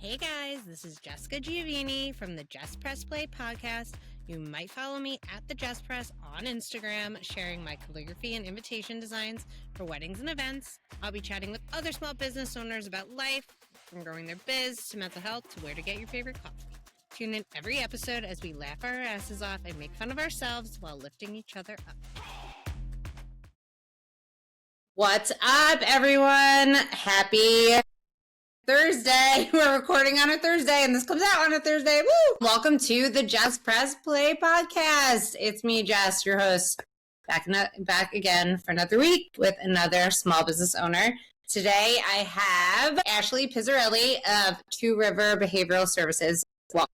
Hey guys, this is Jessica Giovine from the Jess Press podcast. You might follow me at the Jess Press on Instagram, sharing my calligraphy and invitation designs for weddings and events. I'll be chatting with other small business owners about life, from growing their biz to mental health to where to get your favorite coffee. Tune in every episode as we laugh our asses off and make fun of ourselves while lifting each other up. What's up, everyone? Happy Thursday. We're recording on a Thursday, and this comes out on a Thursday. Woo! Welcome to the Jess Press podcast. It's me, Jess, your host, back again for another week with another small business owner. Today, I have Ashlea Pizzarelli of Two River Behavioral Services. Welcome.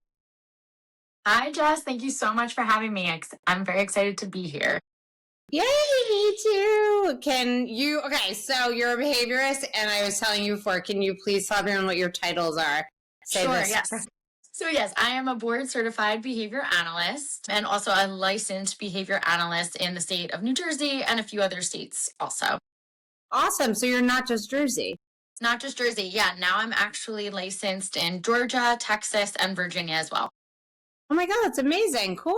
Hi, Jess. Thank you so much for having me. I'm very excited to be here. Yay, me too. Okay, so you're a behaviorist, and I was telling you before, can you please tell everyone what your titles are? Yes. So yes, I am a board certified behavior analyst and also a licensed behavior analyst in the state of New Jersey and a few other states also. Awesome. So you're not just Jersey. Not just Jersey. Yeah, now I'm actually licensed in Georgia, Texas, and Virginia as well. Oh my God, that's amazing. Cool.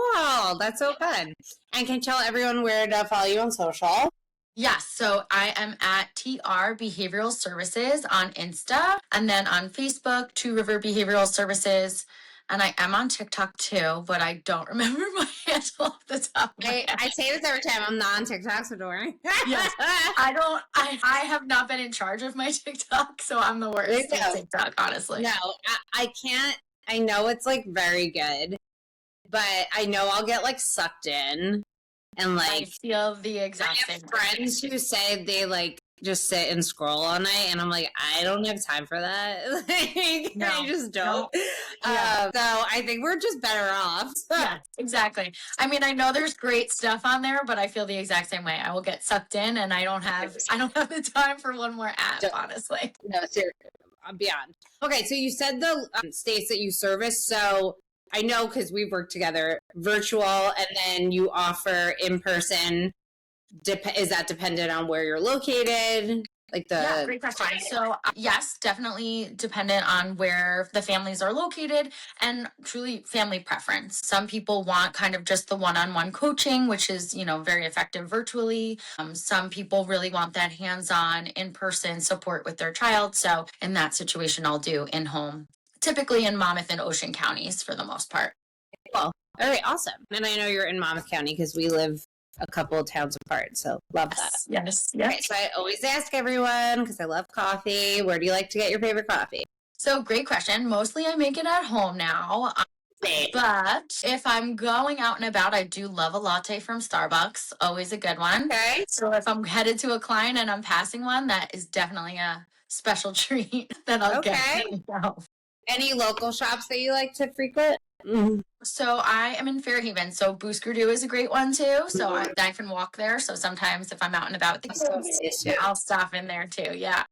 That's so fun. And can you tell everyone where to follow you on social? Yes, so I am at TR Behavioral Services on Insta, and then on Facebook, Two River Behavioral Services, and I am on TikTok too, but I don't remember my handle off the top of my head. I say this every time. I'm not on TikTok, so don't worry. Yes, I have not been in charge of my TikTok, so I'm the worst at TikTok, honestly. No, I can't. I know it's like very good, but I know I'll get like sucked in and like I feel the exact same. I have friends who say they like just sit and scroll all night, and I'm like, I don't have time for that. No, I just don't. Yeah. So I think we're just better off. Yeah, exactly. I mean, I know there's great stuff on there, but I feel the exact same way. I will get sucked in, and I don't have the time for one more app, honestly. No, seriously. I'm beyond. Okay, so you said the states that you service. So I know because we've worked together, virtual, and then you offer in person. Is that dependent on where you're located? Yeah, great question. So yes, definitely dependent on where the families are located and truly family preference. Some people want kind of just the one-on-one coaching, which is, very effective virtually. Some people really want that hands-on in-person support with their child. So in that situation, I'll do in-home, typically in Monmouth and Ocean counties for the most part. Well, all right, awesome. And I know you're in Monmouth County because we live a couple of towns apart, so love that. Yes. Okay, so I always ask everyone, because I love coffee, where do you like to get your favorite coffee? So great question. Mostly I make it at home now. But if I'm going out and about, I do love a latte from Starbucks. Always a good one. Okay. So if I'm headed to a client and I'm passing one, that is definitely a special treat that I'll get. Any local shops that you like to frequent? So I am in Fairhaven, so Booskaroo is a great one too. So I can walk there. So sometimes if I'm out and about with the kids, I'll stop in there too. Yeah.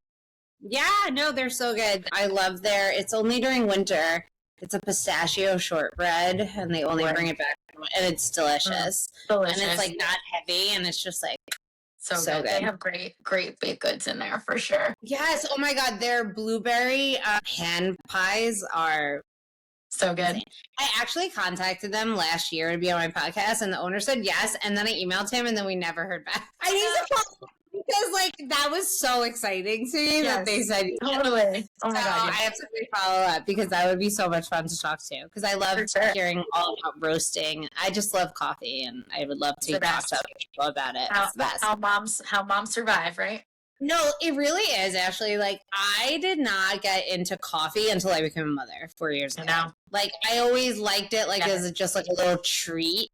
Yeah, no, they're so good. I love their, it's only during winter. It's a pistachio shortbread, and they only bring it back, and it's delicious. Delicious. And it's like not heavy, and it's just like so good. They have great baked goods in there for sure. Yes. Oh my God, their blueberry hand pies are so good. I actually contacted them last year to be on my podcast, and the owner said yes, and then I emailed him, and then we never heard back. I need to follow because that was so exciting to me that they said yes. Totally. Oh my God, I have to follow up because that would be so much fun to talk to because I love hearing all about roasting. I just love coffee, and I would love to talk to people about it. It's the best. How moms survive, right? No, it really is, Ashley. I did not get into coffee until I became a mother 4 years ago. I always liked it, as just a little treat,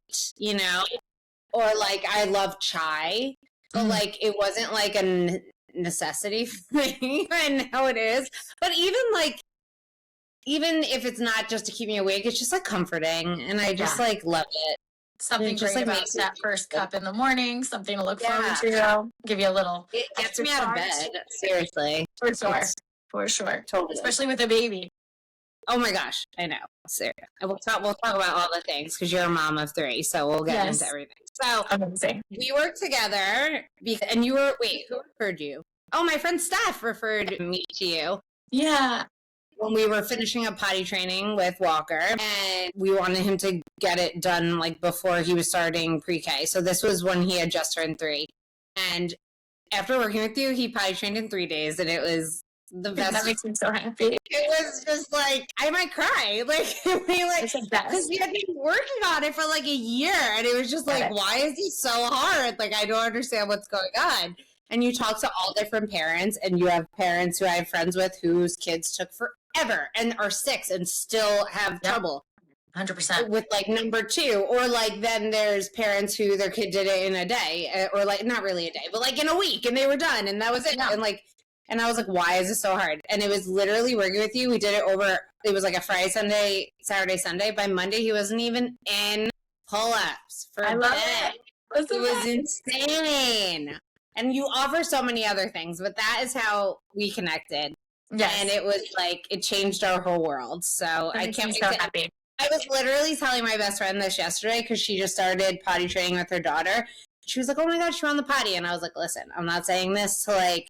Or, I love chai. But, it wasn't, a necessity for me. And now it is. But even if it's not just to keep me awake, it's just, comforting. And I just, love it. Something just great about that first cup in the morning, something to look forward to. Give you a little. It gets me out of bed, seriously. For sure. Totally. Especially with a baby. Oh my gosh, I know. Seriously. We'll talk about all the things because you're a mom of 3, so we'll get into everything. So amazing. We worked together, and you were, who referred you? Oh, my friend Steph referred me to you. Yeah. when we were finishing up potty training with Walker, and we wanted him to get it done like before he was starting pre-K. So this was when he had just turned 3. And after working with you, he potty trained in 3 days, and it was the best. That makes me so happy. It was just like, I might cry. Because we had been working on it for like a year, and it was just like, why is he so hard? Like, I don't understand what's going on. And you talk to all different parents, and you have parents who I have friends with whose kids took forever and are 6 and still have trouble. 100% with like number 2, or like then there's parents who their kid did it in a day, or like not really a day, but like in a week, and they were done, and that was it. And I was like, why is this so hard? And it was literally working with you. We did it over. It was like a Friday, Sunday, Saturday, Sunday. By Monday, he wasn't even in pull-ups for a bit. It was insane. And you offer so many other things, but that is how we connected. Yes. And it was like, it changed our whole world. So I can't be so happy. I was literally telling my best friend this yesterday because she just started potty training with her daughter. She was like, oh my gosh, you're on the potty. And I was like, listen, I'm not saying this to like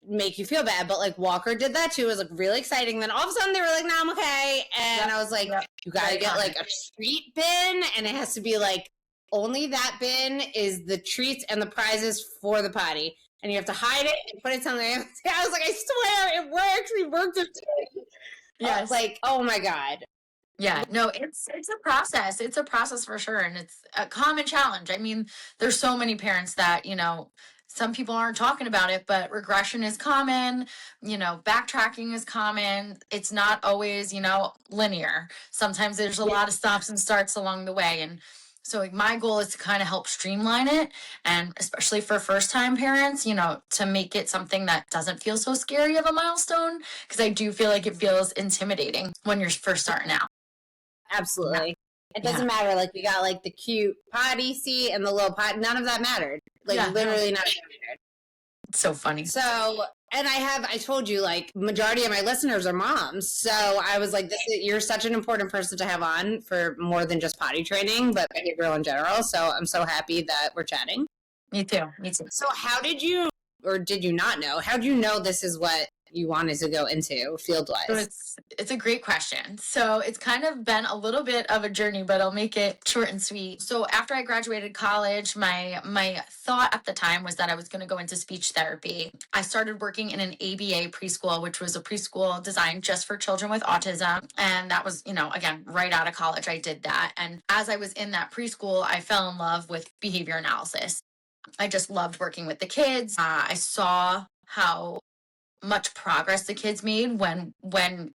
make you feel bad, but like Walker did that too. It was like really exciting. Then all of a sudden they were like, no, I'm okay. And I was like, you gotta get like a treat bin, and it has to be like only that bin is the treats and the prizes for the potty. And you have to hide it and put it somewhere. I was like, I swear it works. We worked it too. Yes. Like, oh my God. Yeah, no, it's a process. It's a process for sure. And it's a common challenge. I mean, there's so many parents that, some people aren't talking about it, but regression is common, backtracking is common. It's not always, linear. Sometimes there's a lot of stops and starts along the way. And so like, my goal is to kind of help streamline it. And especially for first time parents, to make it something that doesn't feel so scary of a milestone. Because I do feel like it feels intimidating when you're first starting out. Absolutely. It doesn't matter. Like, we got like the cute potty seat and the little pot. None of that mattered. Like, literally none of that mattered. It's so funny. So, and I told you, like, majority of my listeners are moms. So I was like, you're such an important person to have on for more than just potty training, but behavioral in general. So I'm so happy that we're chatting. Me too. So how did you, or did you not know? How did you know this is what you wanted to go into field-wise? So it's a great question. So it's kind of been a little bit of a journey, but I'll make it short and sweet. So after I graduated college, my thought at the time was that I was going to go into speech therapy. I started working in an ABA preschool, which was a preschool designed just for children with autism. And that was, again, right out of college, I did that. And as I was in that preschool, I fell in love with behavior analysis. I just loved working with the kids. I saw how much progress the kids made when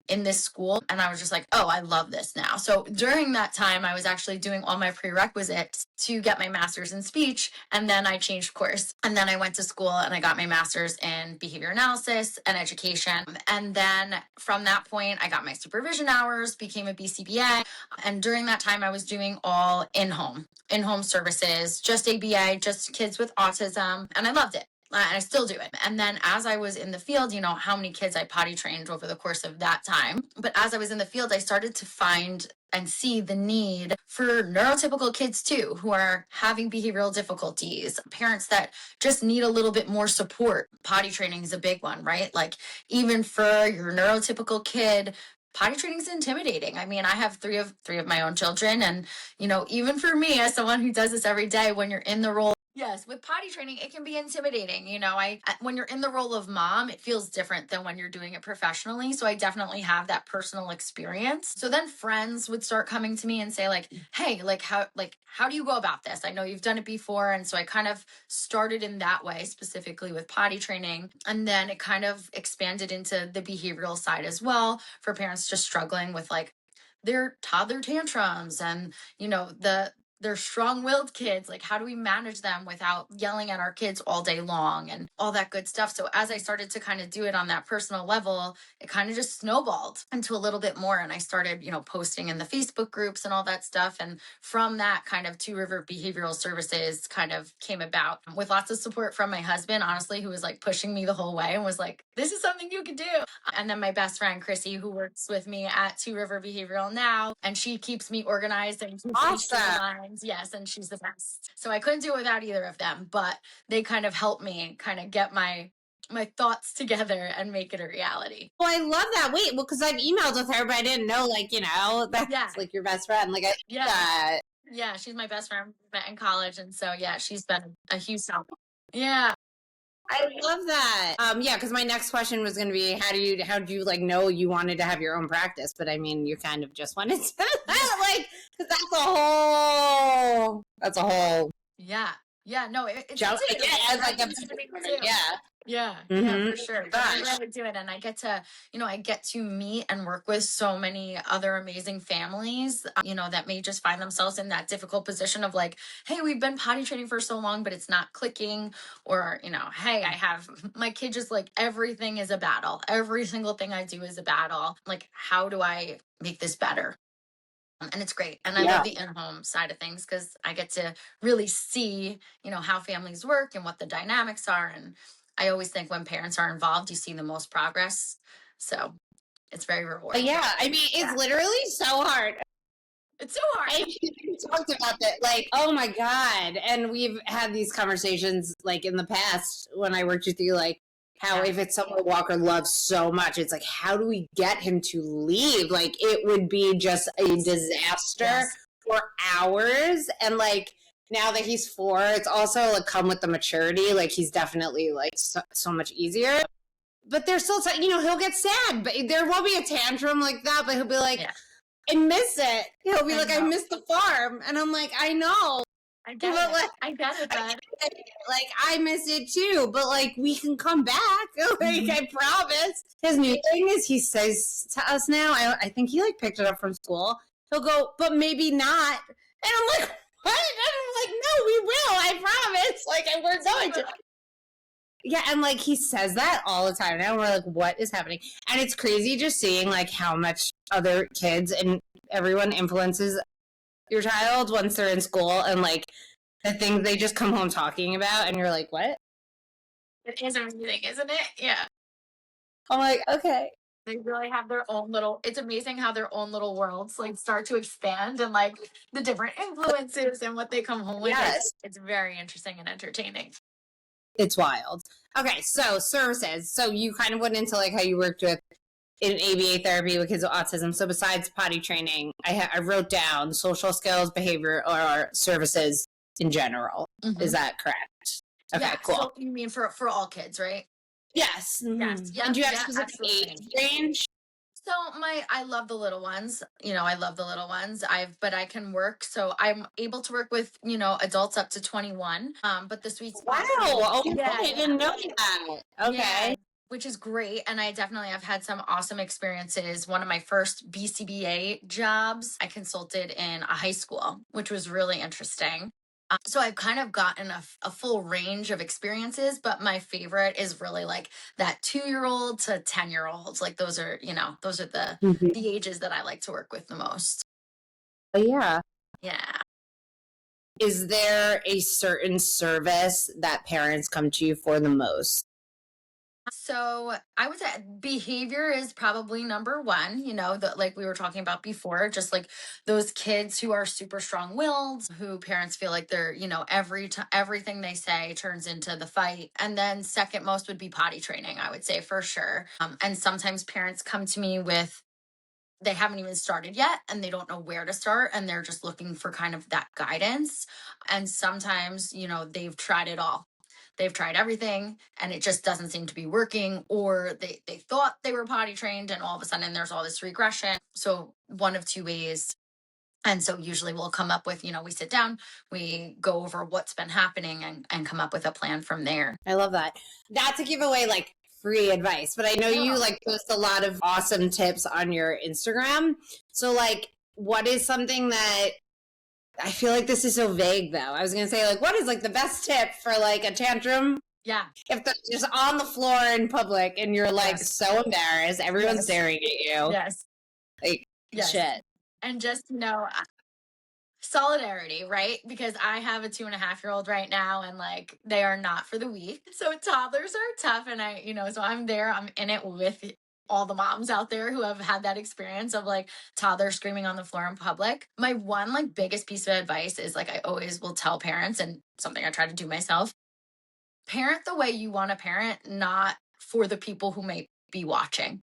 in this school, and I was just like, oh, I love this now. So during that time, I was actually doing all my prerequisites to get my master's in speech, and then I changed course, and then I went to school and I got my master's in behavior analysis and education. And then from that point, I got my supervision hours, became a BCBA, and during that time I was doing all in-home services, just ABA, just kids with autism, and I loved it. And I still do it. And then as I was in the field, how many kids I potty trained over the course of that time. But as I was in the field, I started to find and see the need for neurotypical kids too, who are having behavioral difficulties, parents that just need a little bit more support. Potty training is a big one, right? Like, even for your neurotypical kid, potty training is intimidating. I mean, I have three of my own children. And, even for me, as someone who does this every day, when you're in the role, yes, with potty training, it can be intimidating. When you're in the role of mom, it feels different than when you're doing it professionally. So I definitely have that personal experience. So then friends would start coming to me and say like, hey, how do you go about this? I know you've done it before. And so I kind of started in that way, specifically with potty training. And then it kind of expanded into the behavioral side as well, for parents just struggling with like their toddler tantrums and, they're strong-willed kids. Like, how do we manage them without yelling at our kids all day long and all that good stuff? So as I started to kind of do it on that personal level, it kind of just snowballed into a little bit more. And I started, posting in the Facebook groups and all that stuff. And from that, kind of Two River Behavioral Services kind of came about with lots of support from my husband, honestly, who was like pushing me the whole way and was like, this is something you can do. And then my best friend, Chrissy, who works with me at Two River Behavioral now, and she keeps me organized and keeps me streamlined. Yes, and she's the best. So I couldn't do it without either of them, but they kind of helped me kind of get my my thoughts together and make it a reality. Oh, I love that. Wait, well, because I've emailed with her, but I didn't know, like, that's like your best friend. Like, Yeah, she's my best friend. We met in college, and so yeah, she's been a huge help. Yeah. I love that. Yeah, because my next question was going to be, how do you like know you wanted to have your own practice? But I mean, you kind of just wanted to, like, because that's a whole. Yeah, no, it's jump. Yeah, for sure. But I'm glad to do it, and I get to meet and work with so many other amazing families, that may just find themselves in that difficult position of like, hey, we've been potty training for so long, but it's not clicking, or hey, I have my kid just like everything is a battle. Every single thing I do is a battle. Like, how do I make this better? And it's great. And I love the in-home side of things because I get to really see, how families work and what the dynamics are. And I always think when parents are involved, you see the most progress. So it's very rewarding. Yeah. I mean, it's literally so hard. It's so hard. We talked about that, like, oh my God. And we've had these conversations like in the past when I worked with you, like, how if it's someone Walker loves so much, it's like, how do we get him to leave? Like, it would be just a disaster for hours. And like, now that he's 4, it's also like come with the maturity. Like, he's definitely like so much easier. But there's still, he'll get sad, but there won't be a tantrum like that. But he'll be like, I miss it. He'll be like, I miss the farm. And I'm like, I know. I get it. Like, I get it, bud. Like, I miss it too, but like, we can come back. Like, I promise. His new thing is he says to us now, I think he like picked it up from school. He'll go, but maybe not. And I'm like, what? And I'm like, no, we will. I promise. Like, and we're going to. Yeah, and like he says that all the time now. And we're like, what is happening? And it's crazy just seeing like how much other kids and everyone influences your child once they're in school, and like the things they just come home talking about, and you're like, what? It is amazing, isn't it? Yeah. I'm like, okay. They really have their own little, it's amazing how their own little worlds like start to expand, and like the different influences and what they come home with. It's very interesting and entertaining. It's wild. Okay, so services. So you kind of went into like how you worked with in ABA therapy with kids with autism. So besides potty training, I wrote down social skills, behavior, or services in general. Mm-hmm. Is that correct? Okay, cool. So you mean for all kids, right? Yes. Mm-hmm. Yes. Yep, and do you have specific age range? So I love the little ones. I love the little ones. But I can work. So I'm able to work with, adults up to 21. But the sweet spot. Wow. Okay. I didn't know that. Okay. Yeah, which is great. And I definitely have had some awesome experiences. One of my first BCBA jobs, I consulted in a high school, which was really interesting. So I've kind of gotten a full range of experiences, but my favorite is really like that 2-year-old to 10-year-olds. Like those are the ages that I like to work with the most. Oh, yeah. Yeah. Is there a certain service that parents come to you for the most? So I would say behavior is probably number one, like we were talking about before, just like those kids who are super strong-willed, who parents feel like they're, everything they say turns into the fight. And then second most would be potty training, I would say, for sure. And sometimes parents come to me with, they haven't even started yet and they don't know where to start, and they're just looking for kind of that guidance. And sometimes, they've tried it all. They've tried everything and it just doesn't seem to be working, or they thought they were potty trained and all of a sudden there's all this regression. So one of two ways. And so usually we'll come up with, we sit down, we go over what's been happening and come up with a plan from there. I love that. Not to give away like free advice, but I know you like post a lot of awesome tips on your Instagram. So like, what is something that, I feel like this is so vague though. I was going to say like, what is like the best tip for like a tantrum? Yeah. If they're just on the floor in public and you're like so embarrassed, everyone's staring at you. Yes. Like shit. And just, solidarity, right? Because I have a 2.5-year-old right now, and like they are not for the weak. So toddlers are tough, and so I'm there, I'm in it with all the moms out there who have had that experience of like toddlers screaming on the floor in public. My one like biggest piece of advice is like, I always will tell parents, and something I try to do myself, parent the way you want to parent, not for the people who may be watching.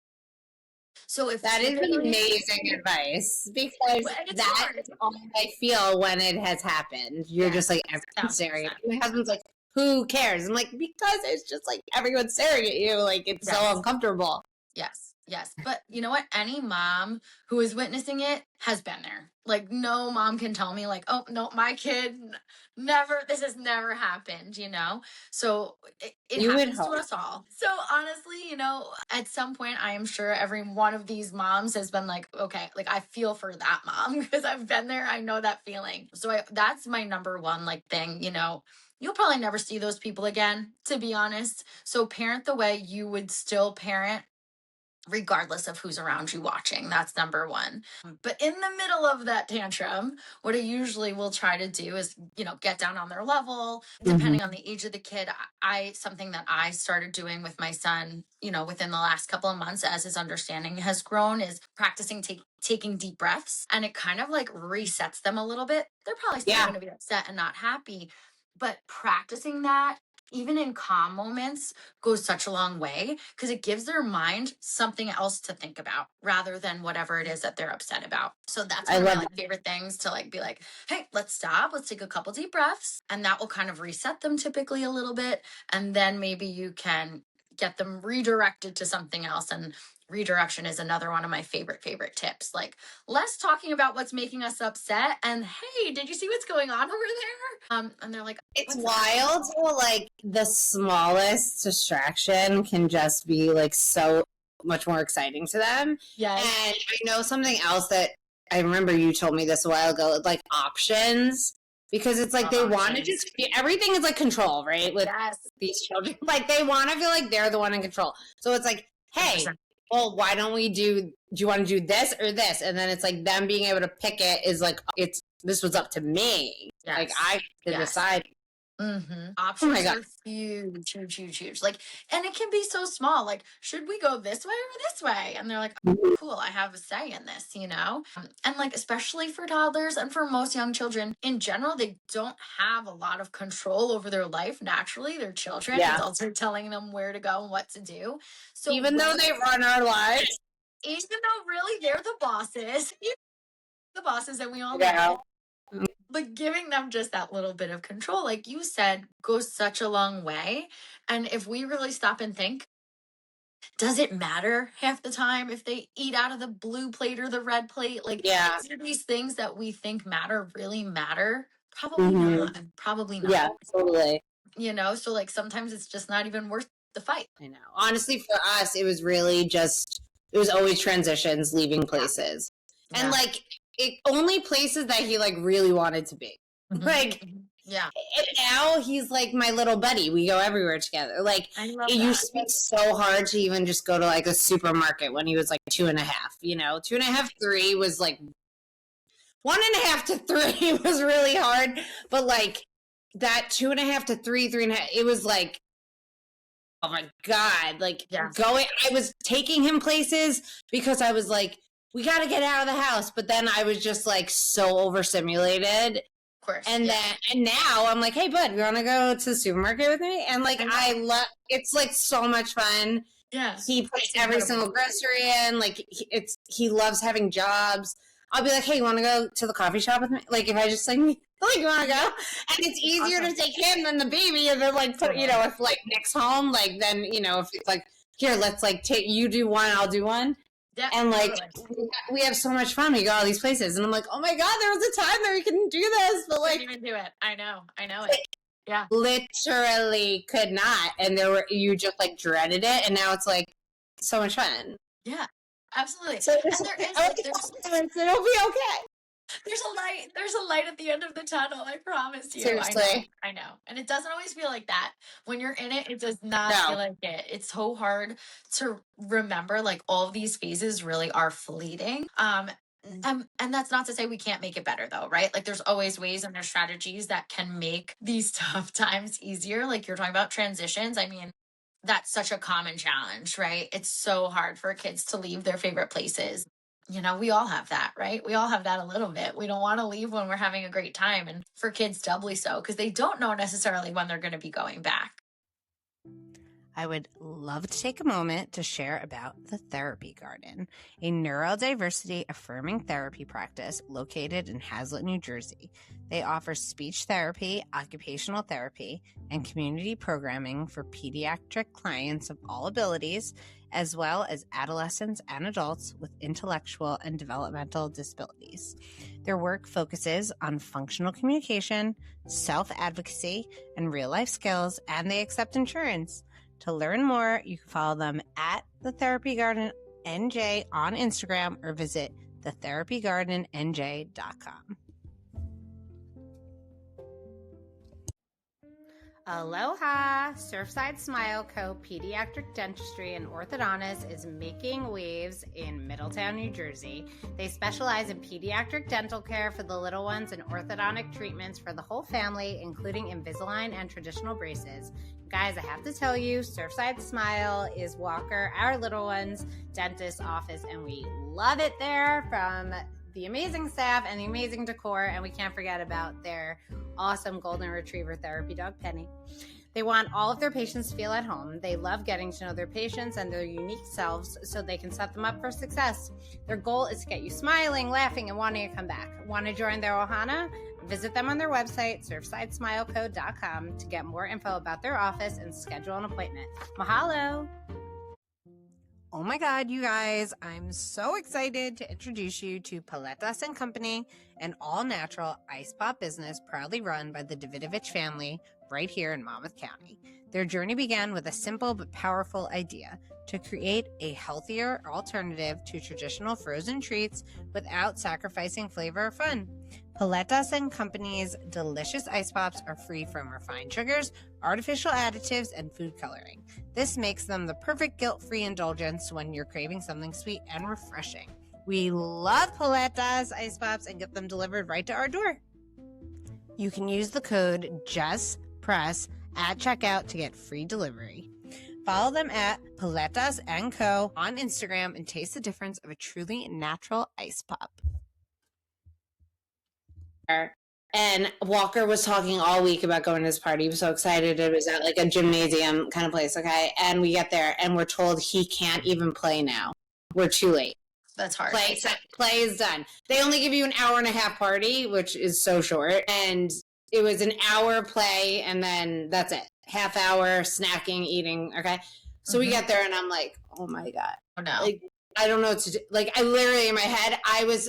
So if that is amazing advice, because that's all I feel when it has happened. You're just like, everyone's staring at you. My husband's like, who cares? I'm like, because it's just like everyone's staring at you. Like, it's so uncomfortable. Yes. But you know what? Any mom who is witnessing it has been there. Like, no mom can tell me like, oh no, my kid this has never happened, you know? So it happens to us all. So honestly, you know, at some point I am sure every one of these moms has been like, okay, like I feel for that mom because I've been there. I know that feeling. So that's my number one like thing, you know. You'll probably never see those people again, to be honest. So parent the way you would still parent regardless of who's around you watching. That's number one. But in the middle of that tantrum, what I usually will try to do is, you know, get down on their level, depending on the age of the kid. Something that I started doing with my son, you know, within the last couple of months as his understanding has grown, is practicing taking deep breaths, and it kind of like resets them a little bit. They're probably still going to be upset and not happy, but practicing that even in calm moments goes such a long way, because it gives their mind something else to think about rather than whatever it is that they're upset about. So that's one of my favorite things, to like be like, hey, let's stop, let's take a couple deep breaths, and that will kind of reset them typically a little bit, and then maybe you can get them redirected to something else. And redirection is another one of my favorite tips. Like, less talking about what's making us upset, and hey, did you see what's going on over there? And they're like, it's wild how like the smallest distraction can just be like so much more exciting to them. Yeah. And I know something else that I remember you told me this a while ago, like options. Because it's like they want to just, everything is like control, right? With these children. Like they want to feel like they're the one in control. So it's like, hey, well, why don't we do you want to do this or this? And then it's like them being able to pick it is like, this was up to me. Yes. Like I could decide. Options are huge. Like, and it can be so small. Like, should we go this way or this way? And they're like, oh, cool, I have a say in this, you know? And like, especially for toddlers and for most young children in general, they don't have a lot of control over their life naturally. They're children. Adults are telling them where to go and what to do. So even though they run our lives, even though really they're the bosses, that we all know. But giving them just that little bit of control, like you said, goes such a long way. And if we really stop and think, does it matter half the time if they eat out of the blue plate or the red plate? Like, do these things that we think matter really matter? Probably not. Probably not. Yeah, totally. You know, so like sometimes it's just not even worth the fight. I know. Honestly, for us, it was really just, it was always transitions, leaving places. Yeah. And like, only places that he like really wanted to be. Like, and now he's like my little buddy. We go everywhere together. Like, it used to be so hard to even just go to like a supermarket when he was like 2.5, you know, 2.5, 3 was like 1.5 to 3 was really hard. But like that 2.5 to 3, 3.5, it was like, oh my God, like I was taking him places because I was like, we got to get out of the house. But then I was just like so overstimulated. Of course. And now I'm like, hey, bud, you want to go to the supermarket with me? And like, it's like so much fun. Yeah. He puts every single grocery in. Like he loves having jobs. I'll be like, hey, you want to go to the coffee shop with me? Like if I just like, you want to go? And it's easier to take him than the baby. And then like, put, you know, if like Nick's home, like then, you know, if it's like, here, let's like you do one, I'll do one. Yeah, and like we have so much fun. We go all these places, and I'm like, oh my God, there was a time that we couldn't do this, but like, couldn't even do it. I know it. Yeah, literally could not. And you just like dreaded it, and now it's like so much fun. Yeah, absolutely. So and it'll be okay. There's a light at the end of the tunnel, I promise you. Seriously. I know. And it doesn't always feel like that. When you're in it, it does not feel like it. It's so hard to remember, like, all of these phases really are fleeting. And that's not to say we can't make it better, though, right? Like, there's always ways and there's strategies that can make these tough times easier. Like, you're talking about transitions. I mean, that's such a common challenge, right? It's so hard for kids to leave their favorite places. You know, we all have that, right? We all have that a little bit. We don't want to leave when we're having a great time. And for kids, doubly so, because they don't know necessarily when they're going to be going back. I would love to take a moment to share about the Therapy Garden, a neurodiversity affirming therapy practice located in Hazlet, New Jersey. They offer speech therapy, occupational therapy, and community programming for pediatric clients of all abilities, as well as adolescents and adults with intellectual and developmental disabilities. Their work focuses on functional communication, self-advocacy, and real-life skills, and they accept insurance. To learn more, you can follow them at The Therapy Garden NJ on Instagram or visit thetherapygardennj.com. Aloha! Surfside Smile Co. Pediatric Dentistry and Orthodontists is making waves in Middletown, New Jersey. They specialize in pediatric dental care for the little ones and orthodontic treatments for the whole family, including Invisalign and traditional braces. Guys, I have to tell you, Surfside Smile is Walker, our little one's dentist office, and we love it there, from the amazing staff and the amazing decor, and we can't forget about their awesome golden retriever therapy dog, Penny. They want all of their patients to feel at home. They love getting to know their patients and their unique selves so they can set them up for success. Their goal is to get you smiling, laughing, and wanting to come back. Want to join their ohana? Visit them on their website, surfsidesmileco.com, to get more info about their office and schedule an appointment. Mahalo! Oh my God, you guys, I'm so excited to introduce you to Paletas and Company, an all-natural ice pop business proudly run by the Davidovich family right here in Monmouth County. Their journey began with a simple but powerful idea: to create a healthier alternative to traditional frozen treats without sacrificing flavor or fun. Paletas and Company's delicious ice pops are free from refined sugars, artificial additives, and food coloring. This makes them the perfect guilt-free indulgence when you're craving something sweet and refreshing. We love Paletas ice pops and get them delivered right to our door. You can use the code Jess Press at checkout to get free delivery. Follow them at Paletas & Co. on Instagram and taste the difference of a truly natural ice pop. And Walker was talking all week about going to this party. He was so excited. It was at like a gymnasium kind of place, okay? And we get there and we're told he can't even play now. We're too late. That's hard. Play is done. They only give you an hour and a half party, which is so short. And it was an hour play and then that's it. Half hour snacking, eating, okay? So we get there and I'm like, oh my God. Oh no. Like, I don't know what to do. Like, I literally, in my head, I was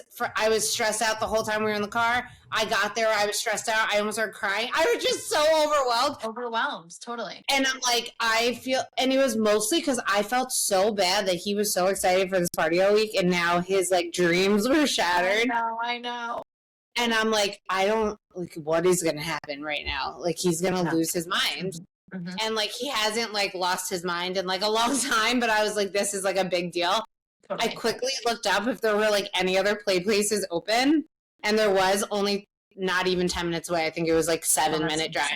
stressed out the whole time we were in the car. I got there, I was stressed out. I almost started crying. I was just so Overwhelmed, totally. And I'm like, and it was mostly because I felt so bad that he was so excited for this party all week, and now his, like, dreams were shattered. I know. And I'm like, what is going to happen right now? Like, he's going to lose his mind. Mm-hmm. And, like, he hasn't, like, lost his mind in, like, a long time, but I was like, this is, like, a big deal. I quickly looked up if there were like any other play places open, and there was, only not even 10 minutes away. I think it was like 7-minute drive.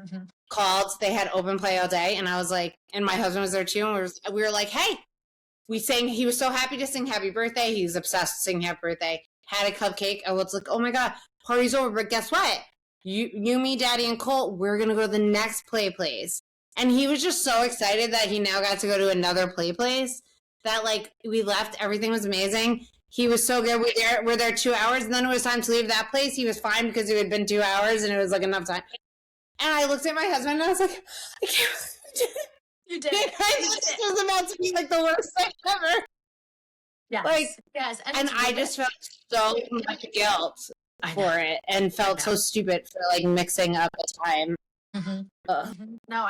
Mm-hmm. Called, they had open play all day, and I was like, and my husband was there too, and we were like, hey, he was so happy to sing happy birthday. He's obsessed with singing happy birthday. Had a cupcake. I was like, oh my God, party's over, but guess what? You, me, Daddy, and Colt, we're gonna go to the next play place. And he was just so excited that he now got to go to another play place. That, like, we left, everything was amazing. He was so good. We're there 2 hours, and then it was time to leave that place. He was fine because it had been 2 hours, and it was, like, enough time. And I looked at my husband, and I was like, I can't. You did it. This was about to be, like, the worst thing ever. Yes. Like, yes. And I just felt so much guilt for it, and felt so stupid for, like, mixing up a time. Mm-hmm. Mm-hmm. No,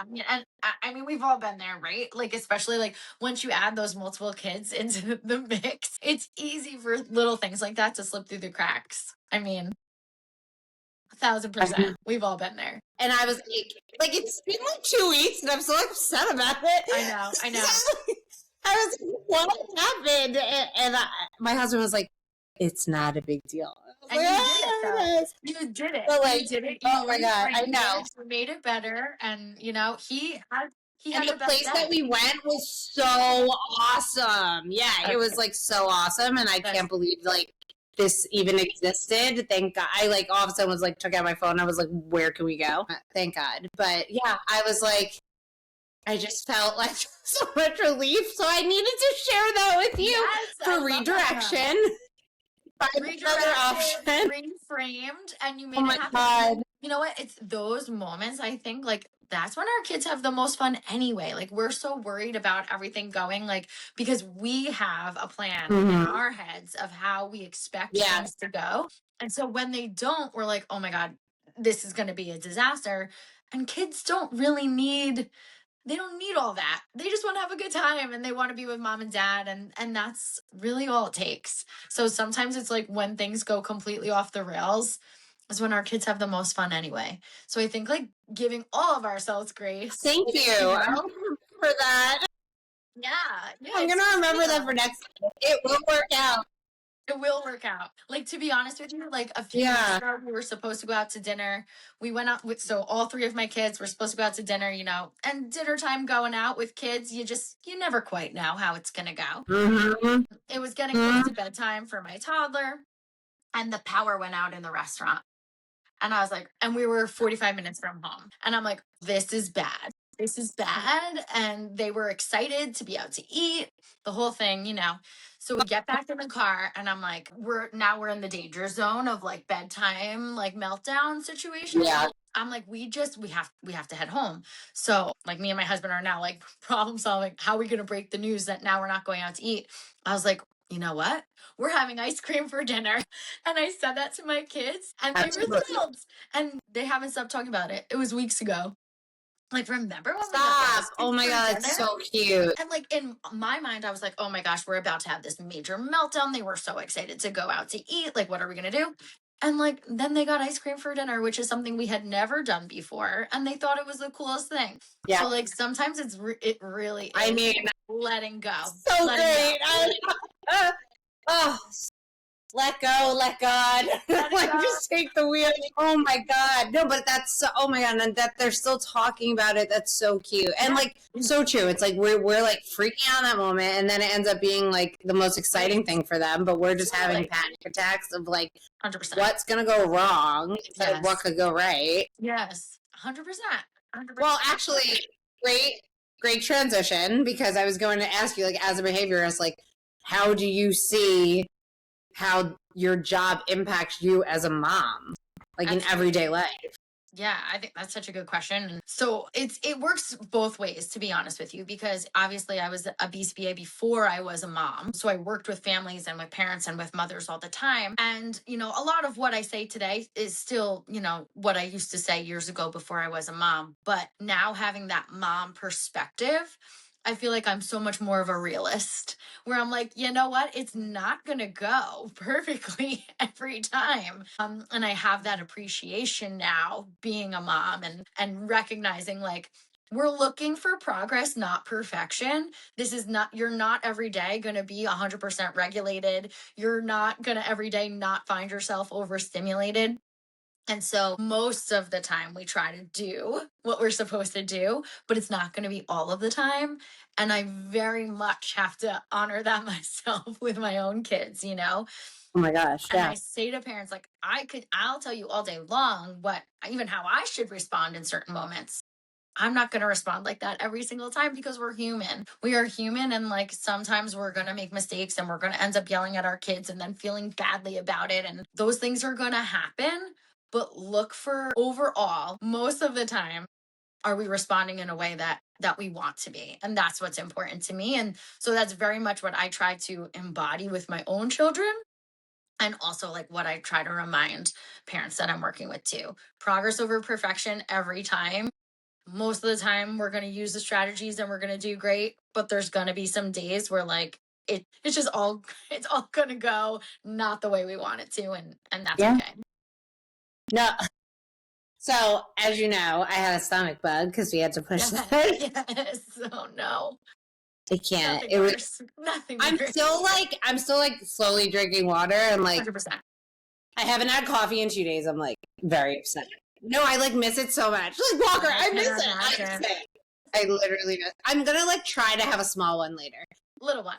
I mean, we've all been there, right? Like, especially like once you add those multiple kids into the mix, it's easy for little things like that to slip through the cracks. I mean, 1,000%. We've all been there. And I was like, it's been like 2 weeks, and I'm so upset about it. I know. I was like, what happened? And my husband was like, it's not a big deal. And you did it. But, like, you did it. Oh my God, I know. You made it better, and you know he had the place that we went was so awesome. Yeah, it was like so awesome, and I can't believe like this even existed. Thank God. I like all of a sudden was like took out my phone. I was like, where can we go? Thank God. But yeah, I was like, I just felt like so much relief. So I needed to share that with you for redirection. Another option. Reframed, and you made it happen. God. You know what? It's those moments, I think, like, that's when our kids have the most fun anyway. Like, we're so worried about everything going, like, because we have a plan in our heads of how we expect things to go. And so when they don't, we're like, oh my God, this is going to be a disaster. And kids don't really need, they don't need all that. They just want to have a good time and they want to be with mom and dad. And that's really all it takes. So sometimes it's like when things go completely off the rails is when our kids have the most fun anyway. So I think like giving all of ourselves grace. Thank you. I'll remember that. Yeah. I'm going to remember that for next time. It will work out. It will work out. Like, to be honest with you, like a few weeks ago, we were supposed to go out to dinner. We went out with, so all three of my kids were supposed to go out to dinner, you know, and dinner time going out with kids, you never quite know how it's going to go. It was getting close to bedtime for my toddler, and the power went out in the restaurant. And I was like, and we were 45 minutes from home. And I'm like, this is bad. This is bad. And they were excited to be out to eat, the whole thing, you know. So we get back in the car and I'm like, we're in the danger zone of like bedtime, like meltdown situation. Yeah. I'm like, we have to head home. So like me and my husband are now like problem solving. How are we going to break the news that now we're not going out to eat? I was like, you know what? We're having ice cream for dinner. And I said that to my kids and they were thrilled. And they haven't stopped talking about it. It was weeks ago. Like, remember when we got ice cream? Oh my God, it's so cute. And like in my mind, I was like, oh my gosh, we're about to have this major meltdown. They were so excited to go out to eat. Like, what are we going to do? And like, then they got ice cream for dinner, which is something we had never done before. And they thought it was the coolest thing. Yeah. So like, sometimes it really is. I mean, letting go. So great. Let go, let God. Like, just take the wheel. Oh my God. No, but that's so, oh my God. And that they're still talking about it. That's so cute. And like, so true. It's like, we're like freaking out in that moment. And then it ends up being like the most exciting thing for them. But we're just having panic attacks of like, 100%. What's going to go wrong? Yes. Like, what could go right? Yes. 100%. 100%. Well, actually, great transition, because I was going to ask you, like, as a behaviorist, like, how do you see how your job impacts you as a mom, like in everyday life? Yeah, I think that's such a good question. So it works both ways, to be honest with you, because obviously I was a BCBA before I was a mom. So I worked with families and with parents and with mothers all the time. And, you know, a lot of what I say today is still, you know, what I used to say years ago before I was a mom. But now having that mom perspective, I feel like I'm so much more of a realist, where I'm like, you know what? It's not going to go perfectly every time. And I have that appreciation now, being a mom and recognizing, like, we're looking for progress, not perfection. You're not every day going to be 100% regulated. You're not going to every day not find yourself overstimulated. And so most of the time we try to do what we're supposed to do, but it's not going to be all of the time. And I very much have to honor that myself with my own kids, you know? Oh my gosh. Yeah. And I say to parents, like, I'll tell you all day long how I should respond in certain moments. I'm not going to respond like that every single time, because we're human. We are human. And like, sometimes we're going to make mistakes and we're going to end up yelling at our kids and then feeling badly about it. And those things are going to happen. But look for overall, most of the time, are we responding in a way that we want to be? And that's what's important to me. And so that's very much what I try to embody with my own children. And also like what I try to remind parents that I'm working with too. Progress over perfection every time. Most of the time we're going to use the strategies and we're going to do great. But there's going to be some days where like, it's all going to go not the way we want it to. And that's okay. No. So, as you know, I had a stomach bug because we had to push that. Yes. Oh no. I can't. Nothing worse. I'm still like slowly drinking water and like 100%. I haven't had coffee in 2 days. I'm like very upset. No, I like miss it so much. Like, Walker, I miss it. I literally miss it. I'm gonna like try to have a small one later. Little one.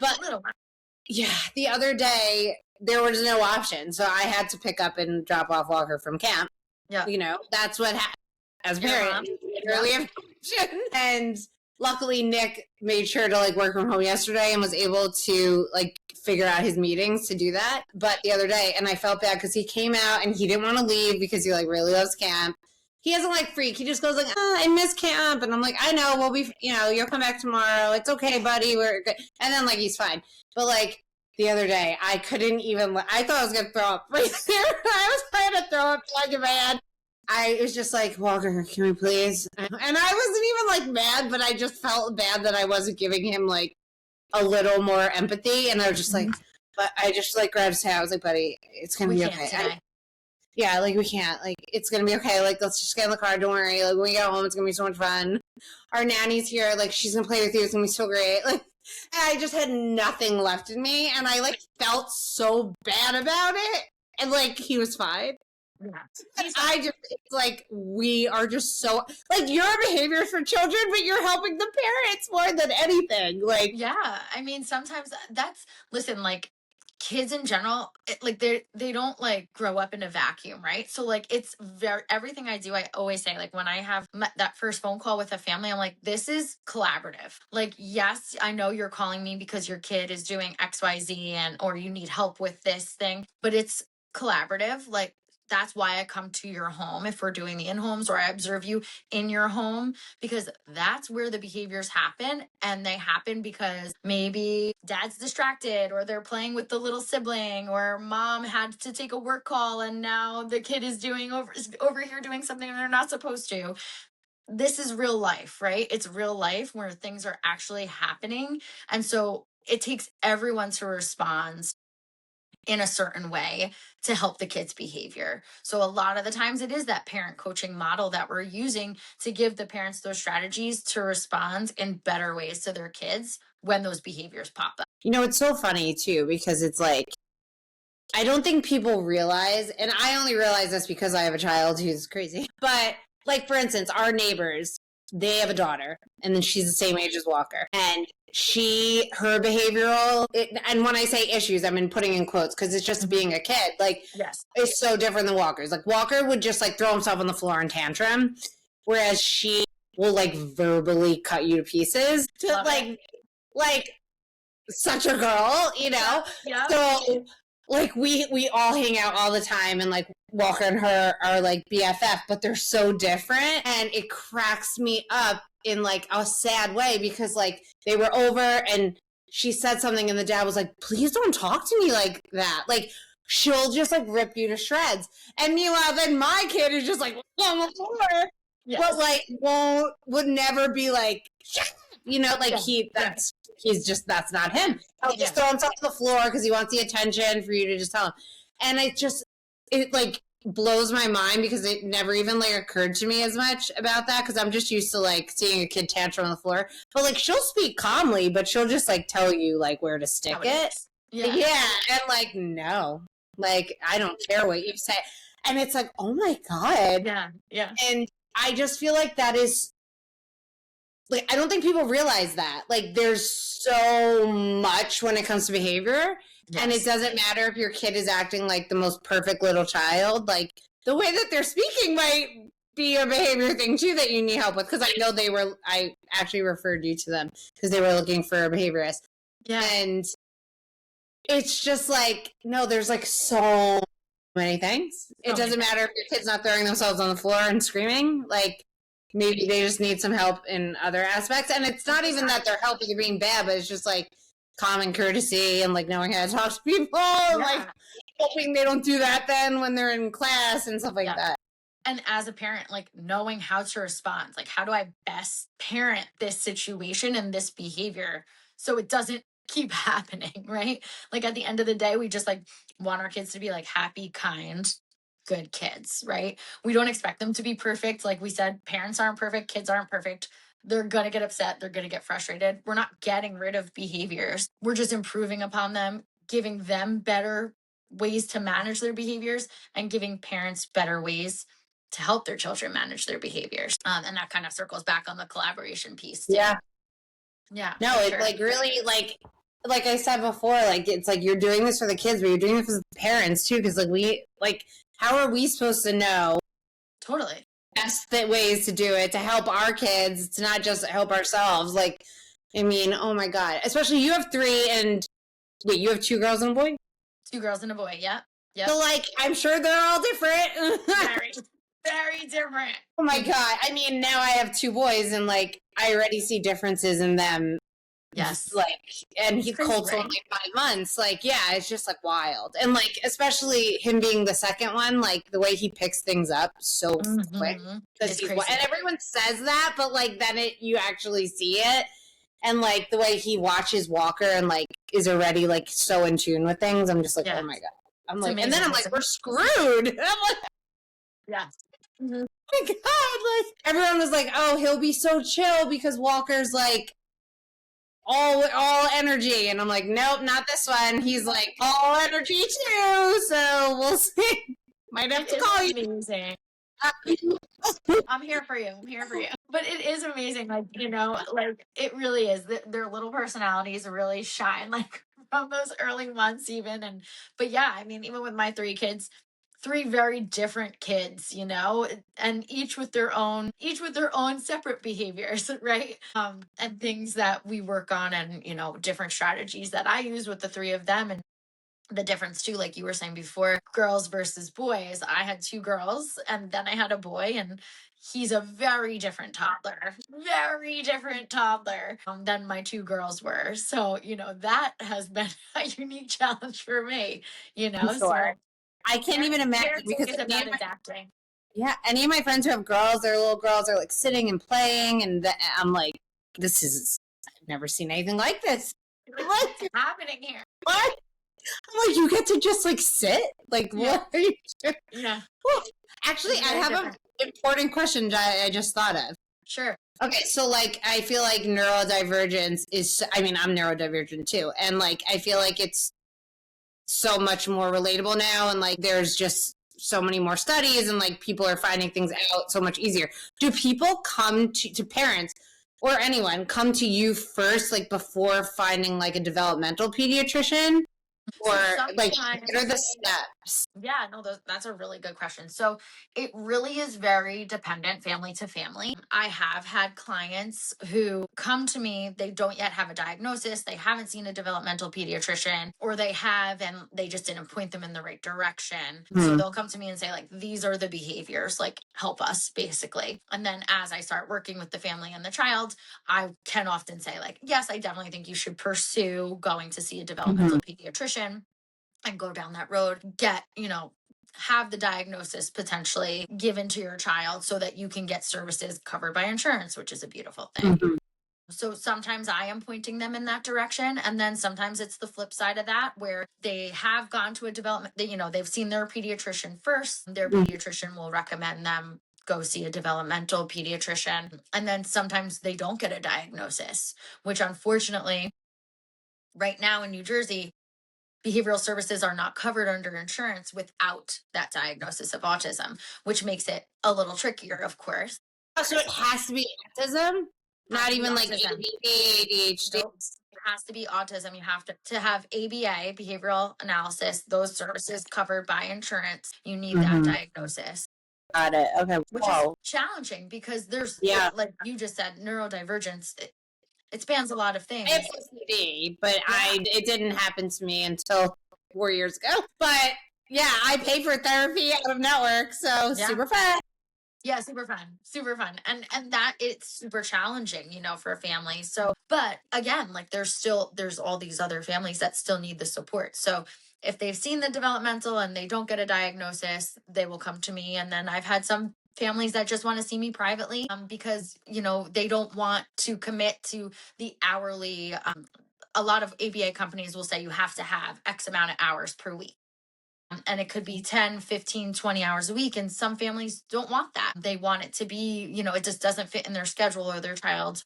Yeah. The other day there was no option, so I had to pick up and drop off Walker from camp. Yeah. You know, that's what happened as a parent. Literally an option. And luckily Nick made sure to like work from home yesterday and was able to like figure out his meetings to do that. But the other day, and I felt bad because he came out and he didn't want to leave because he like really loves camp. He doesn't like freak. He just goes like, I miss camp. And I'm like, I know, we'll be, you'll come back tomorrow. It's okay, buddy. We're good. And then like, he's fine. But like the other day, I couldn't even, I thought I was going to throw up right there. I was trying to throw up like a man. I was just like, Walker, can we please? And I wasn't even like mad, but I just felt bad that I wasn't giving him like a little more empathy. And I was just like, but I just like grabbed his hand. I was like, buddy, it's going to be okay. Yeah, like we can't. Like it's going to be okay. Like let's just get in the car. Don't worry. Like when we get home, it's going to be so much fun. Our nanny's here. Like she's going to play with you. It's going to be so great. Like I just had nothing left in me. And I like felt so bad about it. And like he was fine. Yeah. It's like, we are just so, like, your behaviors for children, but you're helping the parents more than anything. Like, yeah, I mean, sometimes listen, like, kids in general, like, they don't, like, grow up in a vacuum, right? So, like, it's everything I do, I always say, like, when I have that first phone call with a family, I'm like, this is collaborative. Like, yes, I know you're calling me because your kid is doing XYZ or you need help with this thing, but it's collaborative. Like, that's why I come to your home if we're doing the in-homes, or I observe you in your home, because that's where the behaviors happen. And they happen because maybe dad's distracted, or they're playing with the little sibling, or mom had to take a work call and now the kid is doing over here doing something they're not supposed to. This is real life, right? It's real life where things are actually happening. And so it takes everyone to respond in a certain way to help the kids' behavior. So a lot of the times it is that parent coaching model that we're using to give the parents those strategies to respond in better ways to their kids when those behaviors pop up. It's so funny too, because it's like, I don't think people realize, and I only realize this because I have a child who's crazy, but like, for instance, our neighbors, they have a daughter, and then she's the same age as Walker. And her behavioral, and when I say issues, I'm putting in quotes because it's just being a kid. Like, yes, it's so different than Walker's. Like, Walker would just like throw himself on the floor and tantrum, whereas she will like verbally cut you to pieces. Like such a girl, Yeah. So like we all hang out all the time, and like Walker and her are like BFF, but they're so different, and it cracks me up in like a sad way, because like they were over and she said something and the dad was like, please don't talk to me like that. Like she'll just like rip you to shreds. And meanwhile, then my kid is just like on the floor, but like would never be like, that's not him. He'll just throw himself on the floor because he wants the attention for you to just tell him. And it like blows my mind, because it never even like occurred to me as much about that, because I'm just used to like seeing a kid tantrum on the floor. But like she'll speak calmly, but she'll just like tell you like where to stick it. Yeah. And like, no, like I don't care what you say. And it's like, oh my God. Yeah. And I just feel like that is, like, I don't think people realize that. Like, there's so much when it comes to behavior. Yes. And it doesn't matter if your kid is acting like the most perfect little child. Like, the way that they're speaking might be a behavior thing, too, that you need help with. Because I know I actually referred you to them because they were looking for a behaviorist. Yeah. And it's just like, no, there's like so many things. It doesn't matter if your kid's not throwing themselves on the floor and screaming. Like, maybe they just need some help in other aspects. And it's not even that they're helping or being bad, but it's just like common courtesy and like knowing how to talk to people. And, like hoping they don't do that then when they're in class and stuff like that. And as a parent, like knowing how to respond, like how do I best parent this situation and this behavior so it doesn't keep happening, right? Like at the end of the day, we just like want our kids to be like happy, kind, good kids, right? We don't expect them to be perfect. Like we said, parents aren't perfect, kids aren't perfect. They're going to get upset. They're going to get frustrated. We're not getting rid of behaviors. We're just improving upon them, giving them better ways to manage their behaviors, and giving parents better ways to help their children manage their behaviors. And that kind of circles back on the collaboration piece too. Yeah. No, it's sure. Like really like I said before, like it's like you're doing this for the kids, but you're doing it for the parents too. Because like how are we supposed to know? Totally. best ways to do it to help our kids, to not just help ourselves. Like, I mean, oh my God. Especially you have 3 and wait, you have 2 girls and a boy? 2 girls and a boy. Yep. Yep. So like, I'm sure they're all different. Very, very different. Oh my God. I mean, now I have 2 boys and like, I already see differences in them. Yes. Like, and he Colt's only like 5 months. Like, yeah, it's just like wild. And like, especially him being the second one, like the way he picks things up so quick. Because he's, and everyone says that, but like, then you actually see it. And like the way he watches Walker and like is already like so in tune with things. I'm just like, oh my God. I'm it's like, amazing. And then I'm like, we're screwed. I'm like, yeah. Oh my God. Like, everyone was like, oh, he'll be so chill because Walker's like, all energy, and I'm like, nope, not this one. He's like all energy too, so we'll see. Might have to call you. Amazing. I'm here for you. But it is amazing, like, you know, like it really is. Their little personalities really shine, like from those early months, even. But yeah, I mean, even with my 3 kids. 3 very different kids, you know, and each with their own separate behaviors, right? And things that we work on, and, you know, different strategies that I use with the 3 of them. And the difference too, like you were saying before, girls versus boys. I had 2 girls and then I had a boy, and he's a very different toddler than my 2 girls were. So, you know, that has been a unique challenge for me, you know. Sure. So I can't even imagine, because adapting. Yeah, any of my friends who have girls, their little girls are like sitting and playing, and I'm like, I've never seen anything like this. What's happening here? What? I'm like, you get to just like sit? Like, what are you doing? Yeah. Well, actually, I have an important question I just thought of. Sure. Okay, so like, I feel like neurodivergence is, I mean, I'm neurodivergent too, and like, I feel like it's so much more relatable now, and like there's just so many more studies, and like people are finding things out so much easier. Do people come to parents or anyone come to you first, like before finding like a developmental pediatrician? Or like, what are the steps? Yeah, no, that's a really good question. So it really is very dependent, family to family. I have had clients who come to me, they don't yet have a diagnosis, they haven't seen a developmental pediatrician, or they have and they just didn't point them in the right direction. So they'll come to me and say, like, these are the behaviors, like, help us, basically. And then as I start working with the family and the child, I can often say, like, yes, I definitely think you should pursue going to see a developmental pediatrician and go down that road, get, you know, have the diagnosis potentially given to your child so that you can get services covered by insurance, which is a beautiful thing. So sometimes I am pointing them in that direction. And then sometimes it's the flip side of that, where they have gone to a development, you know, they've seen their pediatrician first. Their pediatrician will recommend them go see a developmental pediatrician. And then sometimes they don't get a diagnosis, which unfortunately, right now in New Jersey, behavioral services are not covered under insurance without that diagnosis of autism, which makes it a little trickier, of course. Oh, so it has to be autism? Not even like ADHD? Nope. It has to be autism. You have to have ABA, behavioral analysis, those services covered by insurance. You need that diagnosis. Got it. Okay. Which is challenging because there's, like you just said, neurodivergence. It spans a lot of things. I have OCD, but it didn't happen to me until 4 years ago. But yeah, I pay for therapy out of network, so super fun. Yeah, super fun. And that it's super challenging, you know, for a family. So, but again, like there's all these other families that still need the support. So if they've seen the developmental and they don't get a diagnosis, they will come to me. And then I've had some families that just want to see me privately because, you know, they don't want to commit to the hourly. A lot of ABA companies will say you have to have X amount of hours per week. And it could be 10, 15, 20 hours a week. And some families don't want that. They want it to be, you know, it just doesn't fit in their schedule, or their child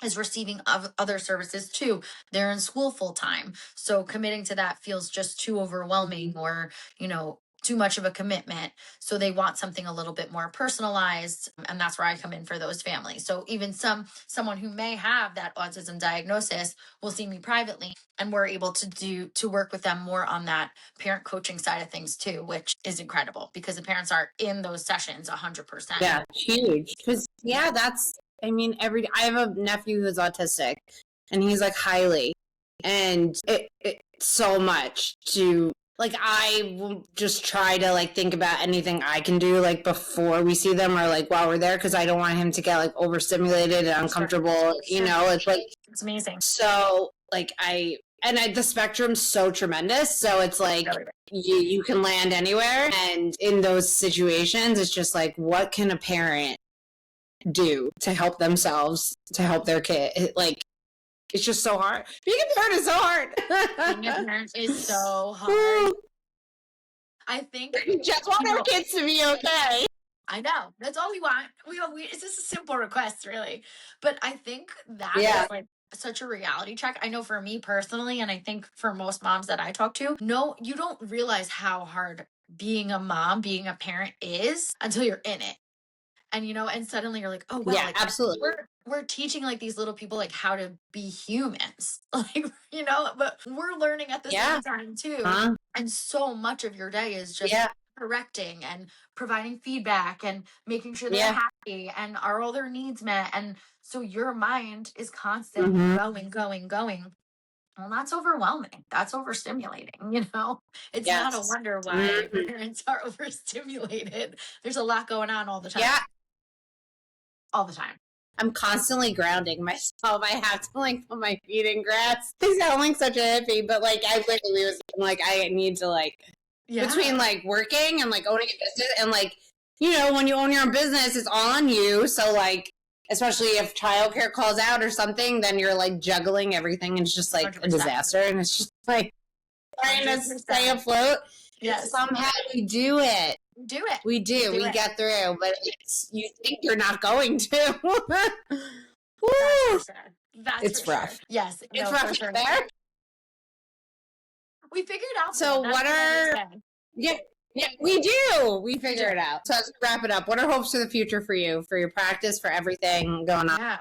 is receiving other services too. They're in school full time. So committing to that feels just too overwhelming, or, you know, too much of a commitment. So they want something a little bit more personalized. And that's where I come in for those families. So even someone who may have that autism diagnosis will see me privately, and we're able to work with them more on that parent coaching side of things too, which is incredible because the parents are in those sessions 100%. Yeah, huge. Because I have a nephew who's autistic, and he's like highly, and it so much to like, I will just try to like think about anything I can do like before we see them or like while we're there, because I don't want him to get like overstimulated and uncomfortable. You know, it's like, it's amazing. So like the spectrum's so tremendous, so it's like you can land anywhere, and in those situations it's just like, what can a parent do to help themselves, to help their kid? Like, it's just so hard. Being a parent is so hard. Being a parent is so hard. I think we just want our kids to be okay. I know. That's all we want. It's just a simple request, really. But I think that is like such a reality check. I know for me personally, and I think for most moms that I talk to, no, you don't realize how hard being a mom, being a parent is until you're in it. And, and suddenly you're like, oh, wow. Yeah, like, absolutely. We're teaching like these little people like how to be humans, like, but we're learning at the same time too. And so much of your day is just correcting and providing feedback and making sure they're happy and are all their needs met. And so your mind is constantly going. Well, that's overwhelming. That's overstimulating, It's not a wonder why parents are overstimulated. There's a lot going on all the time. Yeah. All the time. I'm constantly grounding myself. I have to like put my feet in grass. I sound like such a hippie, but like I literally was like, I need to like between like working and like owning a business and like, when you own your own business, it's all on you. So like, especially if childcare calls out or something, then you're like juggling everything, and it's just like 100%. A disaster. And it's just like trying 100%. To stay afloat. Yes. Somehow we do it. We do. We get through, but you think you're not going to. It's rough. Sure. Yes. It's rough there. We figured out. So what are... Yeah, we do. We figure it out. So let's wrap it up. What are hopes for the future for you, for your practice, for everything going on?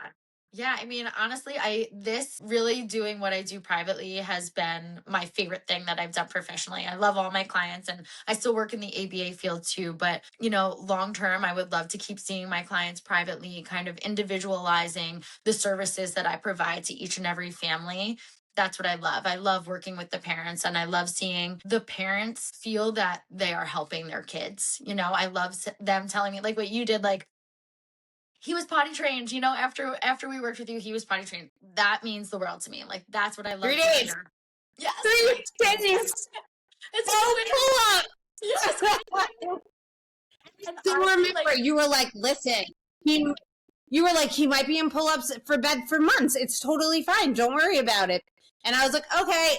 Yeah, I mean, honestly, this really doing what I do privately has been my favorite thing that I've done professionally. I love all my clients, and I still work in the ABA field too. But, long term, I would love to keep seeing my clients privately, kind of individualizing the services that I provide to each and every family. That's what I love. I love working with the parents, and I love seeing the parents feel that they are helping their kids. I love them telling me, like what you did, like, he was potty trained, after we worked with you, he was potty trained. That means the world to me. Like, that's what I love. 3 days. Yes. 3 days. It's pull up. Yes. So remember, you were like, listen, you were like, he might be in pull-ups for bed for months. It's totally fine. Don't worry about it. And I was like, okay.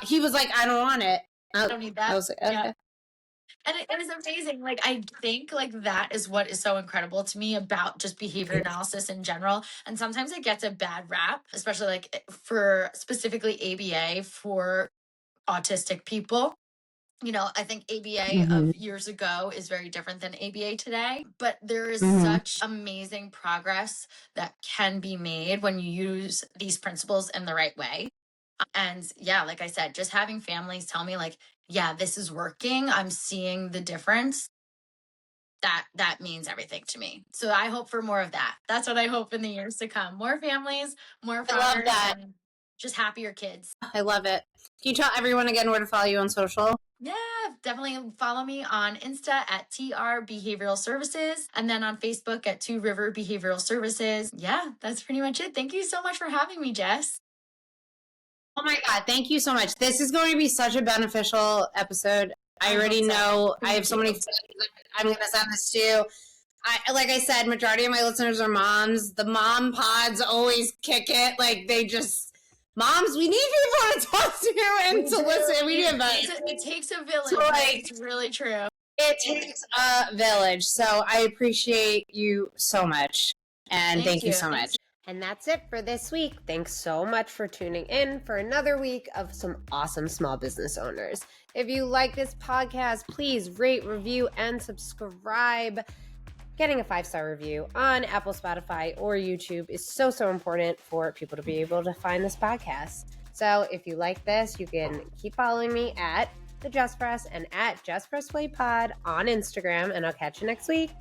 He was like, I don't want it. I don't need that. I was like, okay. Yeah. And it is amazing. Like, I think like that is what is so incredible to me about just behavior analysis in general. And sometimes it gets a bad rap, especially like for specifically ABA for autistic people. I think ABA of years ago is very different than ABA today, but there is such amazing progress that can be made when you use these principles in the right way. And like I said, just having families tell me like, yeah, this is working. I'm seeing the difference. That means everything to me. So I hope for more of that. That's what I hope in the years to come. More families, more fathers, and just happier kids. I love it. Can you tell everyone again where to follow you on social? Yeah, definitely follow me on Insta at TR Behavioral Services, and then on Facebook at Two River Behavioral Services. Yeah, that's pretty much it. Thank you so much for having me, Jess. Oh my God, thank you so much. This is going to be such a beneficial episode. I already know. I have so many friends I'm going to send this to. Like I said, majority of my listeners are moms. The mom pods always kick it. Like moms, we need people to talk to and to listen. We do, but it takes a village. So it's really true. It takes a village. So I appreciate you so much. And thank you so much. And that's it for this week. Thanks so much for tuning in for another week of some awesome small business owners. If you like this podcast, please rate, review, and subscribe. Getting a 5-star review on Apple, Spotify, or YouTube is so important for people to be able to find this podcast. So if you like this, you can keep following me at the Jess Press and at Jess Press Play Pod on Instagram, and I'll catch you next week.